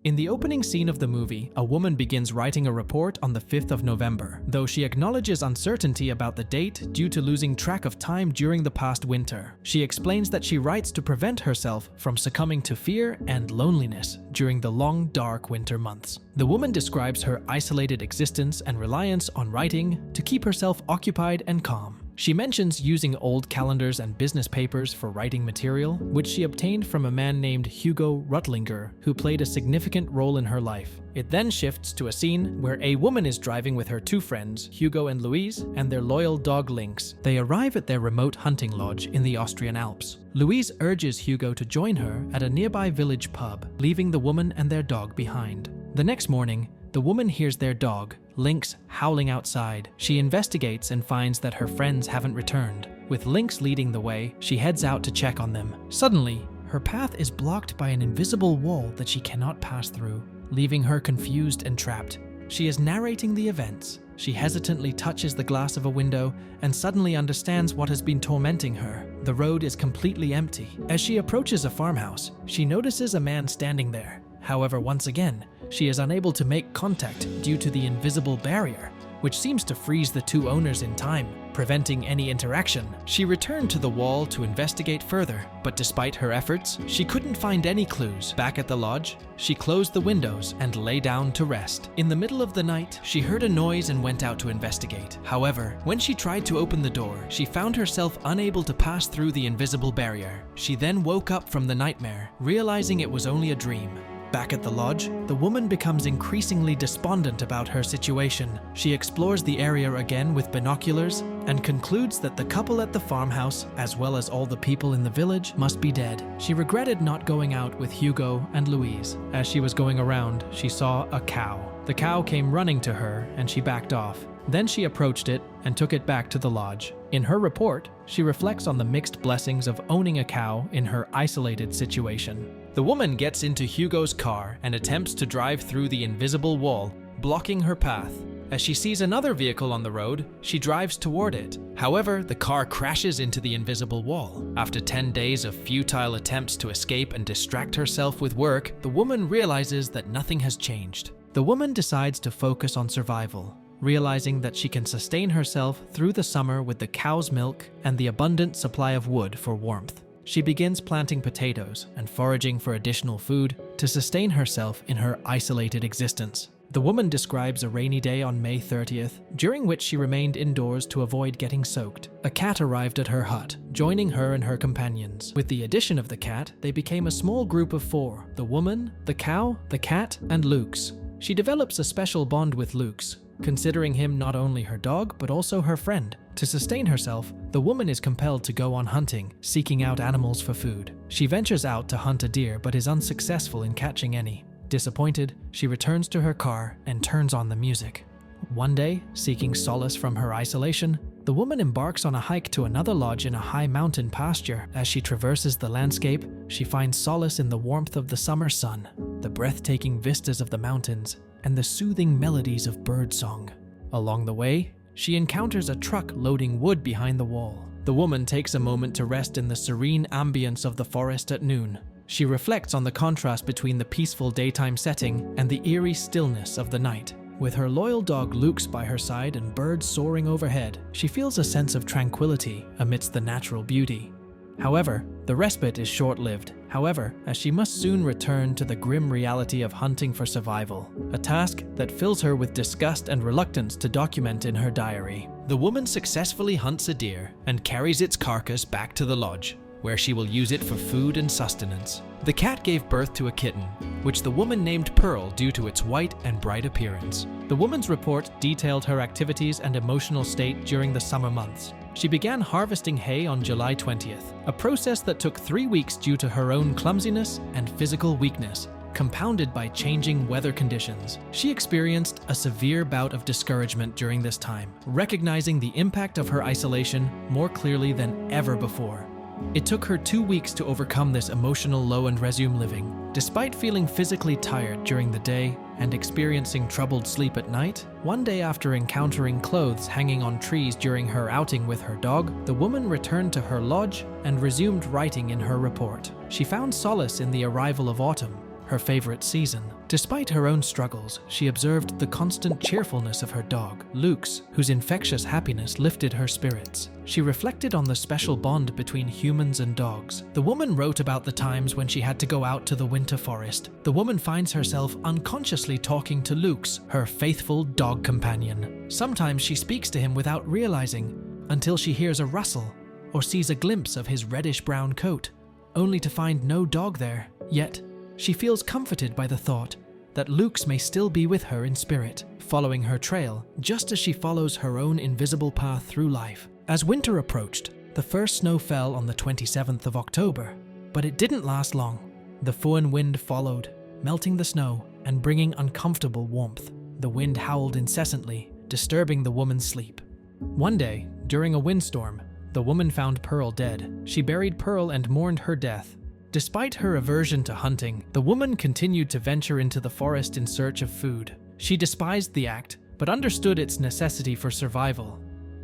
In the opening scene of the movie, a woman begins writing a report on the 5th of November, though she acknowledges uncertainty about the date due to losing track of time during the past winter. She explains that she writes to prevent herself from succumbing to fear and loneliness during the long, dark winter months. The woman describes her isolated existence and reliance on writing to keep herself occupied and calm. She mentions using old calendars and business papers for writing material, which she obtained from a man named Hugo Rutlinger, who played a significant role in her life. It then shifts to a scene where a woman is driving with her two friends, Hugo and Louise, and their loyal dog Lynx. They arrive at their remote hunting lodge in the Austrian Alps. Louise urges Hugo to join her at a nearby village pub, leaving the woman and their dog behind. The next morning, the woman hears their dog, Lynx, howling outside. She investigates and finds that her friends haven't returned. With Lynx leading the way, she heads out to check on them. Suddenly, her path is blocked by an invisible wall that she cannot pass through, leaving her confused and trapped. She is narrating the events. She hesitantly touches the glass of a window and suddenly understands what has been tormenting her. The road is completely empty. As she approaches a farmhouse, she notices a man standing there. However, once again, she is unable to make contact due to the invisible barrier, which seems to freeze the two owners in time, preventing any interaction. She returned to the wall to investigate further, but despite her efforts, she couldn't find any clues. Back at the lodge, she closed the windows and lay down to rest. In the middle of the night, she heard a noise and went out to investigate. However, when she tried to open the door, she found herself unable to pass through the invisible barrier. She then woke up from the nightmare, realizing it was only a dream. Back at the lodge, the woman becomes increasingly despondent about her situation. She explores the area again with binoculars and concludes that the couple at the farmhouse, as well as all the people in the village, must be dead. She regretted not going out with Hugo and Louise. As she was going around, she saw a cow. The cow came running to her and she backed off. Then she approached it and took it back to the lodge. In her report, she reflects on the mixed blessings of owning a cow in her isolated situation. The woman gets into Hugo's car and attempts to drive through the invisible wall, blocking her path. As she sees another vehicle on the road, she drives toward it. However, the car crashes into the invisible wall. After 10 days of futile attempts to escape and distract herself with work, the woman realizes that nothing has changed. The woman decides to focus on survival, realizing that she can sustain herself through the summer with the cow's milk and the abundant supply of wood for warmth. She begins planting potatoes and foraging for additional food to sustain herself in her isolated existence. The woman describes a rainy day on May 30th, during which she remained indoors to avoid getting soaked. A cat arrived at her hut, joining her and her companions. With the addition of the cat, they became a small group of 4: the woman, the cow, the cat, and Lux. She develops a special bond with Lux, considering him not only her dog but also her friend. To sustain herself, the woman is compelled to go on hunting, seeking out animals for food. She ventures out to hunt a deer but is unsuccessful in catching any. Disappointed, she returns to her car and turns on the music. One day, seeking solace from her isolation, the woman embarks on a hike to another lodge in a high mountain pasture. As she traverses the landscape, she finds solace in the warmth of the summer sun, the breathtaking vistas of the mountains, and the soothing melodies of birdsong. Along the way, she encounters a truck loading wood behind the wall. The woman takes a moment to rest in the serene ambience of the forest at noon. She reflects on the contrast between the peaceful daytime setting and the eerie stillness of the night. With her loyal dog Lux by her side and birds soaring overhead, she feels a sense of tranquility amidst the natural beauty. However, the respite is short-lived. As she must soon return to the grim reality of hunting for survival, a task that fills her with disgust and reluctance to document in her diary. The woman successfully hunts a deer and carries its carcass back to the lodge, where she will use it for food and sustenance. The cat gave birth to a kitten, which the woman named Pearl due to its white and bright appearance. The woman's report detailed her activities and emotional state during the summer months. She began harvesting hay on July 20th, a process that took 3 weeks due to her own clumsiness and physical weakness, compounded by changing weather conditions. She experienced a severe bout of discouragement during this time, recognizing the impact of her isolation more clearly than ever before. It took her 2 weeks to overcome this emotional low and resume living. Despite feeling physically tired during the day and experiencing troubled sleep at night, one day after encountering clothes hanging on trees during her outing with her dog, the woman returned to her lodge and resumed writing in her report. She found solace in the arrival of autumn. her favorite season. Despite her own struggles, she observed the constant cheerfulness of her dog, Luke's, whose infectious happiness lifted her spirits. She reflected on the special bond between humans and dogs. The woman wrote about the times when she had to go out to the winter forest. The woman finds herself unconsciously talking to Luke's, her faithful dog companion. Sometimes she speaks to him without realizing, until she hears a rustle or sees a glimpse of his reddish-brown coat, only to find no dog there. Yet, she feels comforted by the thought that Luke's may still be with her in spirit, following her trail, just as she follows her own invisible path through life. As winter approached, the first snow fell on the 27th of October, but it didn't last long. The foehn wind followed, melting the snow and bringing uncomfortable warmth. The wind howled incessantly, disturbing the woman's sleep. One day, during a windstorm, the woman found Pearl dead. She buried Pearl and mourned her death. Despite her aversion to hunting, the woman continued to venture into the forest in search of food. She despised the act, but understood its necessity for survival.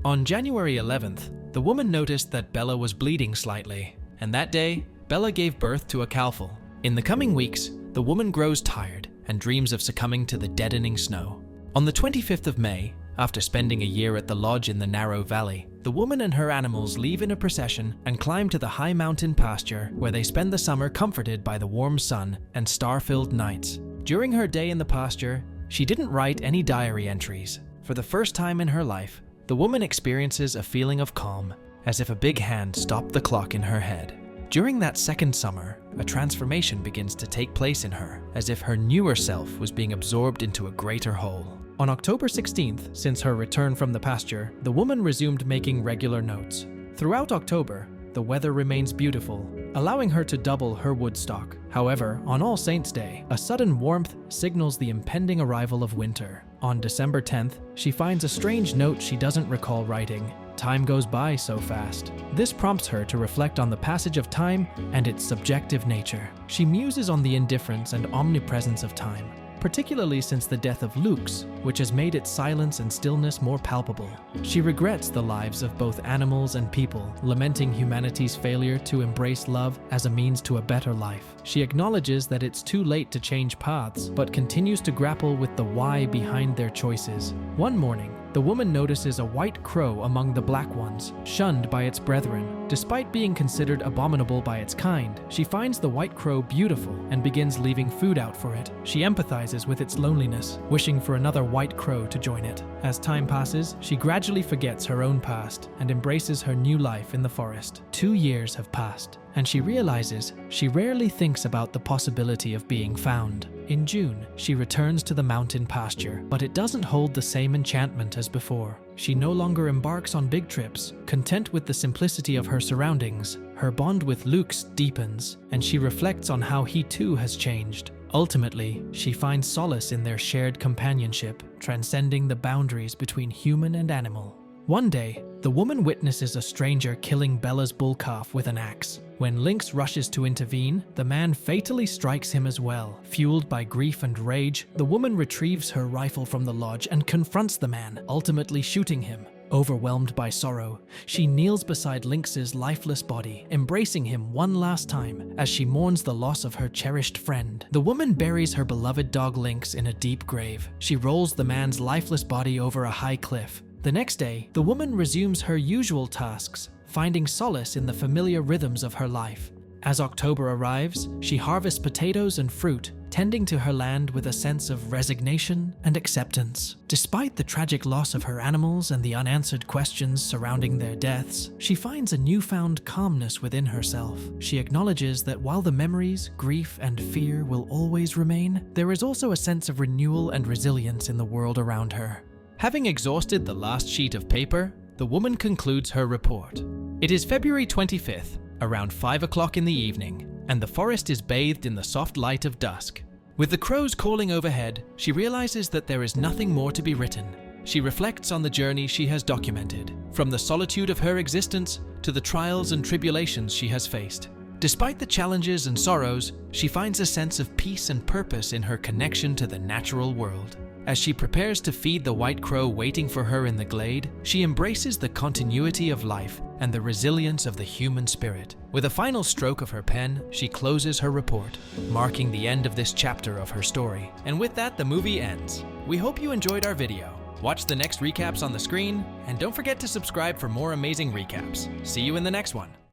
On January 11th, the woman noticed that Bella was bleeding slightly, and that day, Bella gave birth to a calfal. In the coming weeks, the woman grows tired and dreams of succumbing to the deadening snow. On the 25th of May, after spending a year at the lodge in the narrow valley, the woman and her animals leave in a procession and climb to the high mountain pasture where they spend the summer comforted by the warm sun and star-filled nights. During her day in the pasture, she didn't write any diary entries. For the first time in her life, the woman experiences a feeling of calm, as if a big hand stopped the clock in her head. During that second summer, a transformation begins to take place in her, as if her newer self was being absorbed into a greater whole. On October 16th, since her return from the pasture, the woman resumed making regular notes. Throughout October, the weather remains beautiful, allowing her to double her wood stock. However, on All Saints' Day, a sudden warmth signals the impending arrival of winter. On December 10th, she finds a strange note she doesn't recall writing. Time goes by so fast. This prompts her to reflect on the passage of time and its subjective nature. She muses on the indifference and omnipresence of time, particularly since the death of Luke's, which has made its silence and stillness more palpable. She regrets the lives of both animals and people, lamenting humanity's failure to embrace love as a means to a better life. She acknowledges that it's too late to change paths, but continues to grapple with the why behind their choices. One morning, the woman notices a white crow among the black ones, shunned by its brethren. Despite being considered abominable by its kind, she finds the white crow beautiful and begins leaving food out for it. She empathizes with its loneliness, wishing for another white crow to join it. As time passes, she gradually forgets her own past and embraces her new life in the forest. 2 years have passed, and she realizes she rarely thinks about the possibility of being found. In June, she returns to the mountain pasture, but it doesn't hold the same enchantment as before. She no longer embarks on big trips. Content with the simplicity of her surroundings, her bond with Luke's deepens, and she reflects on how he too has changed. Ultimately, she finds solace in their shared companionship, transcending the boundaries between human and animal. One day, the woman witnesses a stranger killing Bella's bull calf with an axe. When Lynx rushes to intervene, the man fatally strikes him as well. Fueled by grief and rage, the woman retrieves her rifle from the lodge and confronts the man, ultimately shooting him. Overwhelmed by sorrow, she kneels beside Lynx's lifeless body, embracing him one last time as she mourns the loss of her cherished friend. The woman buries her beloved dog Lynx in a deep grave. She rolls the man's lifeless body over a high cliff. The next day, the woman resumes her usual tasks, finding solace in the familiar rhythms of her life. As October arrives, she harvests potatoes and fruit, tending to her land with a sense of resignation and acceptance. Despite the tragic loss of her animals and the unanswered questions surrounding their deaths, she finds a newfound calmness within herself. She acknowledges that while the memories, grief, and fear will always remain, there is also a sense of renewal and resilience in the world around her. Having exhausted the last sheet of paper, the woman concludes her report. It is February 25th, around 5 o'clock in the evening, and the forest is bathed in the soft light of dusk. With the crows calling overhead, she realizes that there is nothing more to be written. She reflects on the journey she has documented, from the solitude of her existence to the trials and tribulations she has faced. Despite the challenges and sorrows, she finds a sense of peace and purpose in her connection to the natural world. As she prepares to feed the white crow waiting for her in the glade, she embraces the continuity of life and the resilience of the human spirit. With a final stroke of her pen, she closes her report, marking the end of this chapter of her story. And with that, the movie ends. We hope you enjoyed our video. Watch the next recaps on the screen, and don't forget to subscribe for more amazing recaps. See you in the next one.